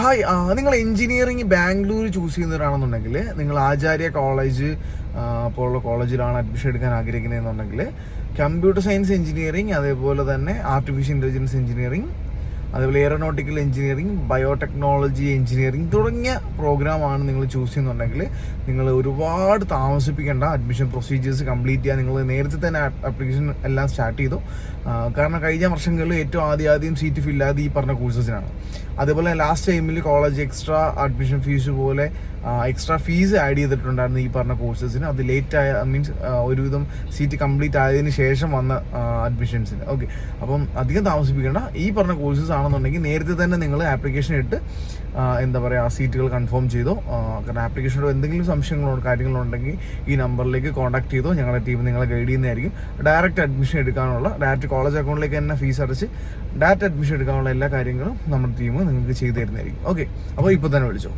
Hi, നിങ്ങൾ engineering Bangalore choose ചെയ്യുന്നവരാണെന്നുണ്ടെങ്കിൽ നിങ്ങൾ ആചാര്യ college പോലുള്ള കോളേജിലാണ് അഡ്മിഷൻ എടുക്കാൻ ആഗ്രഹിക്കുന്നതെന്നുണ്ടെങ്കിൽ കമ്പ്യൂട്ടർ സയൻസ് എഞ്ചിനീയറിംഗ്, അതേപോലെ തന്നെ ആർട്ടിഫിഷ്യൽ ഇൻ്റലിജൻസ് എഞ്ചിനീയറിംഗ്, അതേപോലെ എയറോനോട്ടിക്കൽ എഞ്ചിനീയറിംഗ്, ബയോടെക്നോളജി എഞ്ചിനീയറിംഗ് തുടങ്ങിയ പ്രോഗ്രാമാണ് നിങ്ങൾ ചൂസ് ചെയ്യുന്നുണ്ടെങ്കിൽ നിങ്ങൾ ഒരുപാട് താമസിപ്പിക്കേണ്ട. അഡ്മിഷൻ പ്രൊസീജിയേഴ്സ് കംപ്ലീറ്റ് ചെയ്യാൻ നിങ്ങൾ നേരത്തെ തന്നെ ആപ്ലിക്കേഷൻ എല്ലാം സ്റ്റാർട്ട് ചെയ്തു. കാരണം കഴിഞ്ഞ വർഷങ്ങളിൽ ഏറ്റവും ആദ്യം സീറ്റ് ഫില്ലാതെ ഈ പറഞ്ഞ കോഴ്സസിനാണ്. അതേപോലെ ലാസ്റ്റ് ടൈമിൽ കോളേജ് എക്സ്ട്രാ അഡ്മിഷൻ ഫീസ് പോലെ എക്സ്ട്രാ ഫീസ് ആഡ് ചെയ്തിട്ടുണ്ടായിരുന്നു ഈ പറഞ്ഞ കോഴ്സസിന്. അത് ലേറ്റ് ആയ മീൻസ് ഒരുവിധം സീറ്റ് കംപ്ലീറ്റ് ആയതിനു ശേഷം വന്ന അഡ്മിഷൻസിന്. ഓക്കെ, അപ്പം അധികം താമസിപ്പിക്കേണ്ട. ഈ പറഞ്ഞ കോഴ്സസ് ആണെന്നുണ്ടെങ്കിൽ നേരത്തെ തന്നെ നിങ്ങൾ ആപ്ലിക്കേഷൻ ഇട്ട് സീറ്റുകൾ കൺഫേം ചെയ്തോ. കാരണം ആപ്ലിക്കേഷനോട് എന്തെങ്കിലും സംശയങ്ങളോ കാര്യങ്ങളോ ഉണ്ടെങ്കിൽ ഈ നമ്പറിലേക്ക് കോൺടാക്ട് ചെയ്തോ. ഞങ്ങളുടെ ടീം നിങ്ങളെ ഗൈഡ് ചെയ്യുന്നതായിരിക്കും. ഡയറക്റ്റ് അഡ്മിഷൻ എടുക്കാനുള്ള, ഡയറക്റ്റ് കോളേജ് അക്കൗണ്ടിലേക്ക് തന്നെ ഫീസ് അടച്ച് ഡയറക്റ്റ് അഡ്മിഷൻ എടുക്കാനുള്ള എല്ലാ കാര്യങ്ങളും നമ്മുടെ ടീം നിങ്ങൾക്ക് ചെയ്തു തരുന്നതായിരിക്കും. ഓക്കെ, അപ്പോൾ ഇപ്പോൾ തന്നെ വിളിച്ചോ.